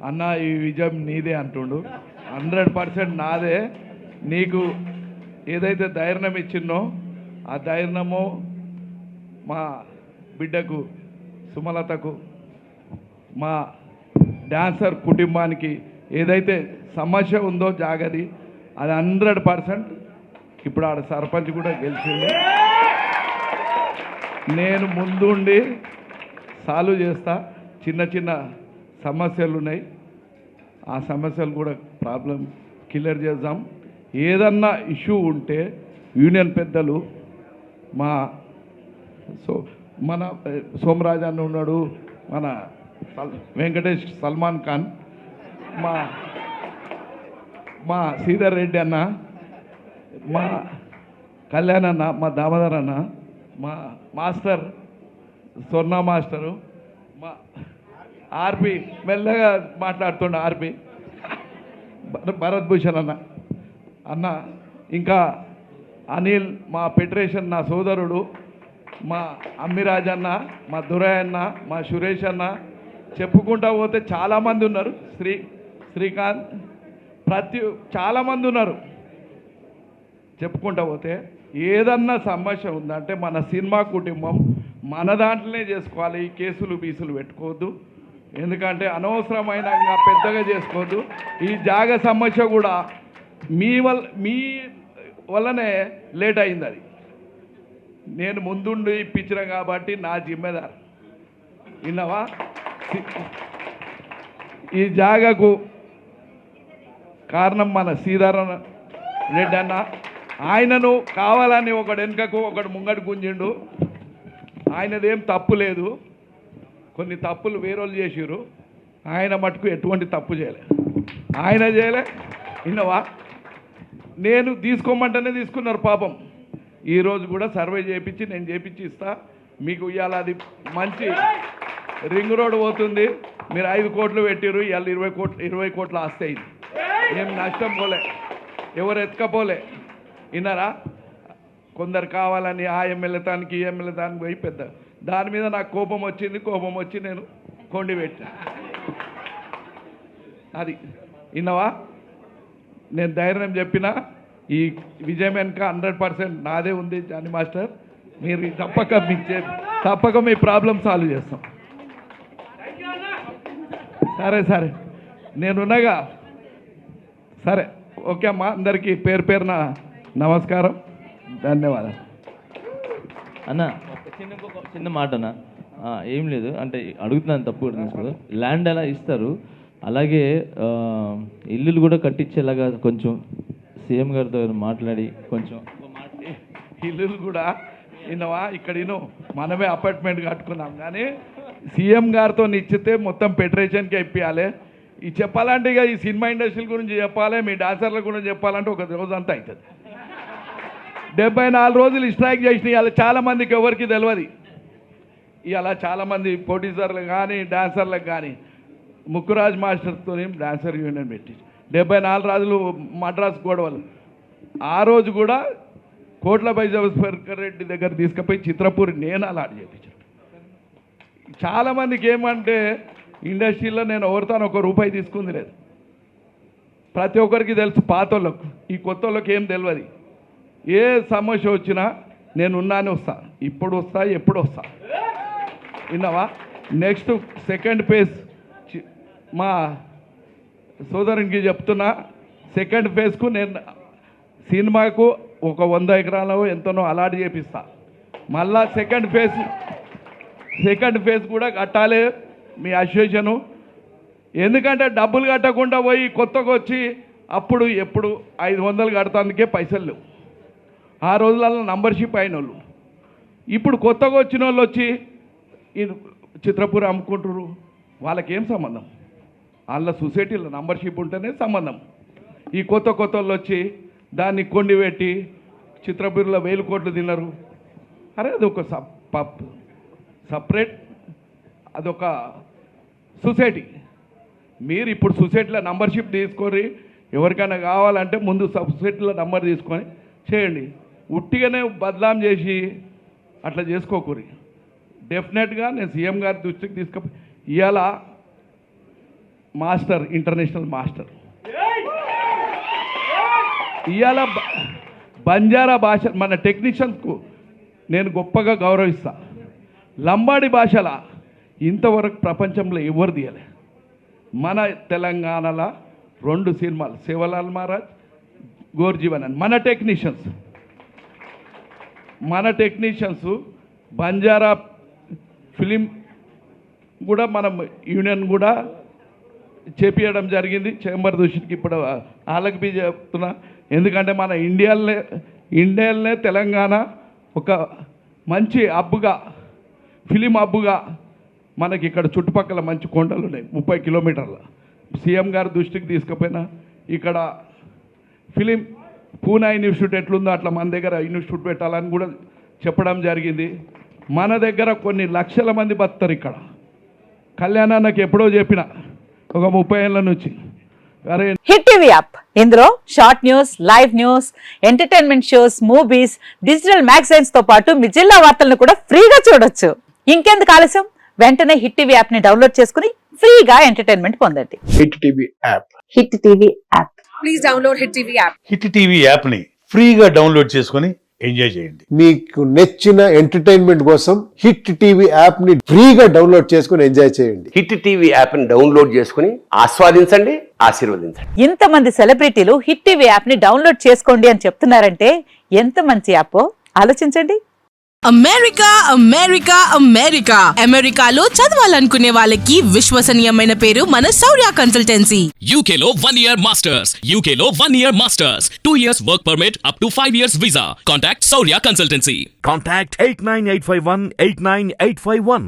అన్న ఈ విజయం నీదే అంటుండు. 100% నాదే. నీకు ఏదైతే ధైర్యం ఇచ్చిన్నో ఆ ధైర్యము మా బిడ్డకు సుమలతకు మా డాన్సర్ కుటుంబానికి ఏదైతే సమస్య ఉందో జాగది అది 100%. ఇప్పుడు ఆడ సర్పంచ్ కూడా గెలిచింది. నేను ముందుండి సాల్వ్ చేస్తా. చిన్న చిన్న సమస్యలు ఉన్నాయి, ఆ సమస్యలు కూడా ప్రాబ్లం క్లియర్ చేద్దాం. ఏదన్నా ఇష్యూ ఉంటే యూనియన్ పెద్దలు మన సోమరాజ్ అన్న ఉన్నాడు, మన వెంకటేష్ సల్మాన్ ఖాన్, మా శ్రీధర్ రెడ్డి అన్న, మా కళ్యాణ్ అన్న, మా దామోదర్ అన్న, మా మాస్టర్ స్వర్ణ మాస్టరు, మా ఆర్పి మెల్లగా మాట్లాడుతుండ ఆర్పి భరత్ భూషణ్ అన్న, ఇంకా అనిల్ మా ఫెడరేషన్ నా సోదరుడు, మా అమ్మిరాజ్ అన్న, మా దురయ్య అన్న, మా సురేష్ అన్న, చెప్పుకుంటా పోతే చాలామంది ఉన్నారు. శ్రీకాంత్ చాలామంది ఉన్నారు. చెప్పుకుంటా పోతే ఏదన్నా సమస్య ఉందంటే మన సినిమా కుటుంబం మన దాంట్లోనే చేసుకోవాలి. ఈ కేసులు బీసులు పెట్టుకోవద్దు, ఎందుకంటే అనవసరమైన పెద్దగా చేసుకోవద్దు. ఈ జాగ సమస్య కూడా మీ వల్లనే లేట్ అయింది. అది నేను ముందుండి ఇప్పించిన కాబట్టి నా జిమ్మెదారు. విన్నావా? ఈ జాగకు కారణం మన శ్రీధరన్ రెడ్డి అన్న. ఆయనను కావాలని ఒకడు వెనుకకు ఒకడు ముంగడు గుంజిండు. ఆయనదేం తప్పు లేదు, కొన్ని తప్పులు వేరోళ్ళు చేసిరు. ఆయన మటుకు ఎటువంటి తప్పు చేయలే, ఆయన చేయలే. విన్నవా? నేను తీసుకోమంటేనే తీసుకున్నారు పాపం. ఈరోజు కూడా సర్వే చేయించి నేను చేయించి ఇస్తా మీకు. ఇవాళ అది మంచి రింగ్ రోడ్ పోతుంది. మీరు 5 కోట్లు పెట్టిరు, ఇవాళ 20 కోట్ల ఆస్తి అయింది. ఏం నష్టం పోలే, ఎవరు ఎత్తుకపోలే. విన్నారా? కొందరు కావాలని ఆ ఎమ్మెల్యే తానికి ఈ ఎమ్మెల్యే తానికి పోయి పెద్ద దాని మీద నాకు కోపం వచ్చి నేను కొండి పెట్టా. అది విన్నావా? నేను ధైర్యం చెప్పిన ఈ విజయం వెనుక 100% నాదే ఉంది జానీ మాస్టర్. మీరు తప్పక మీ ప్రాబ్లం సాల్వ్ చేస్తాం. సరే నేనున్నగా. సరే, ఓకే అమ్మా. అందరికీ పేరున నమస్కారం, ధన్యవాదాలు. అన్న చిన్న మాట అన్న, ఏం లేదు అంటే అడుగుతున్నాను, తప్పు కూడా తీసుకోదు. ల్యాండ్ ఎలా ఇస్తారు, అలాగే ఇల్లులు కూడా కట్టించేలాగా కొంచెం సీఎం గారితో మాట్లాడి కొంచెం ఇల్లులు కూడా విన్నావా? ఇక్కడ మనమే అపార్ట్మెంట్ కట్టుకున్నాం, కానీ సీఎం గారితో ఇచ్చితే మొత్తం ఫెడరేషన్కి ఇప్పించాలి. ఈ చెప్పాలంటే ఇక ఈ సినిమా ఇండస్ట్రీ గురించి చెప్పాలి, మీ డాన్సర్ల గురించి చెప్పాలంటే ఒక రోజంతా అవుతుంది. 74 రోజులు స్ట్రైక్ చేసిన ఇవాళ చాలామందికి ఎవరికి తెలియదు. ఇవాళ చాలామంది ప్రొడ్యూసర్లు కానీ డాన్సర్లకు కానీ ముక్కురాజ్ మాస్టర్తో డాన్సర్ యూనియన్ పెట్టి 74 రోజులు మద్రాస్ గొడవలు. ఆ రోజు కూడా కోట్లపై జవస్కర్ రెడ్డి దగ్గర తీసుకుపోయి చిత్రపూరి నేను అలాంటి చేయించాను. చాలామందికి ఏమంటే ఇండస్ట్రీలో నేను ఎవరితోనూ ₹1 తీసుకుంది లేదు. ప్రతి ఒక్కరికి తెలుసు, పాతోళ్ళకు. ఈ కొత్త వాళ్ళకి ఏం తెలియదు. ఏ సమస్య వచ్చినా నేను ఉన్నానే వస్తా, ఇప్పుడు వస్తా, ఎప్పుడు వస్తా. విన్నావా? నెక్స్ట్ సెకండ్ ఫేజ్ మా సోదరునికి చెప్తున్నా. సెకండ్ ఫేజ్కు నేను సినిమాకు ఒక 100 ఎకరాలు ఎంతనో అలాట్ చేపిస్తా. మళ్ళా సెకండ్ ఫేజ్ కూడా కట్టాలి మీ అసోసియేషను. ఎందుకంటే డబ్బులు కట్టకుండా పోయి కొత్తగా వచ్చి అప్పుడు ఎప్పుడు 500 కడతానికే పైసలు లేవు. ఆ రోజులలో నంబర్షిప్ అయిన వాళ్ళు. ఇప్పుడు కొత్తగా వచ్చిన వాళ్ళు వచ్చి ఈ చిత్రపూర్ అమ్ముకుంటారు. వాళ్ళకేం సంబంధం? వాళ్ళ సొసైటీలో నంబర్షిప్ ఉంటేనే సంబంధం. ఈ కొత్త వాళ్ళు వచ్చి దాన్ని కొండి పెట్టి చిత్రపూర్లో 1000 కోట్లు తిన్నారు. అరే అదొక సపరేట్, అదొక సొసైటీ. మీరు ఇప్పుడు సొసైటీలో నంబర్షిప్ తీసుకొని ఎవరికైనా కావాలంటే ముందు సొసైటీలో నంబర్ తీసుకొని చేయండి. ఉట్టిగానే బదలాం చేసి అట్లా చేసుకోకూరి. డెఫినెట్గా నేను సీఎం గారి దృష్టికి ఇవాళ మాస్టర్, ఇంటర్నేషనల్ మాస్టర్. ఇవాళ బంజారా భాష మన టెక్నీషియన్స్కు నేను గొప్పగా గౌరవిస్తా. లంబాడి భాషల ఇంతవరకు ప్రపంచంలో ఎవరు తీయలే. మన తెలంగాణలో 2 సినిమాలు, శివలాల్ మహారాజ్, గోర్జీవన్ అని మన టెక్నీషియన్స్ బంజారా ఫిలిం కూడా మనం యూనియన్ కూడా చేపించడం జరిగింది. చేంబర్ దృష్టికి ఇప్పుడు వాళ్ళకి బి చెప్తున్నా, ఎందుకంటే మన ఇండియాలోనే తెలంగాణ ఒక మంచి హబ్గా, ఫిలిం హబ్గా మనకి ఇక్కడ చుట్టుపక్కల మంచి కొండలు ఉన్నాయి 30 కిలోమీటర్ల. సీఎం గారి దృష్టికి తీసుకుపోయినా ఇక్కడ ఫిలిం పూనా ఇన్స్టిట్యూట్ ఎట్లుందో అట్లా మన దగ్గర ఇన్స్టిట్యూట్ పెట్టాలని కూడా చెప్పడం జరిగింది. మన దగ్గర కొన్ని లక్షల మంది బతుకుతారు ఇక్కడ. కళ్యాణానికి ఎప్పుడో చెప్పిన ఒక 30 ఏళ్ళ నుంచి. అరే హిట్ టీవీ యాప్, ఇందులో short news, live news, entertainment shows, movies, digital magazines తో పాటు మీ జిల్లా వార్తలను కూడా ఫ్రీగా చూడొచ్చు. ఇంకెందుకు ఆలస్యం, వెంటనే హిట్ టీవీ యాప్ ని డౌన్లోడ్ చేసుకుని ఫ్రీగా ఎంటర్టైన్మెంట్ పొందండి. Hit TV app. Hit TV app. Please download Hit TV app. Hit TV యాప్ని ఫ్రీగా డౌన్లోడ్ చేసుకొని ఎంజాయ్ చేయండి. మీకు నచ్చిన ఎంటర్టైన్మెంట్ కోసం హిట్ టీవీ యాప్ ని ఫ్రీగా డౌన్లోడ్ చేసుకుని ఎంజాయ్ చేయండి. హిట్ టీవీ యాప్ని డౌన్లోడ్ చేసుకుని ఆస్వాదించండి, ఆశీర్వదించండి. ఇంతమంది సెలబ్రిటీలు హిట్ టీవీ యాప్ ని డౌన్లోడ్ చేసుకోండి అని చెప్తున్నారంటే ఎంత మంచి యాప్ ఆలోచించండి. అమెరికా అమెరికాలో చదవాలనుకునే వాళ్ళకి విశ్వసనీయమైన పేరు మన శౌర్య కన్సల్టెన్సీ. UK లో 1 year masters. UK లో 1 year masters. 2 years work permit up to 5 years visa. Contact Saurya Consultancy. Contact 89851 89851.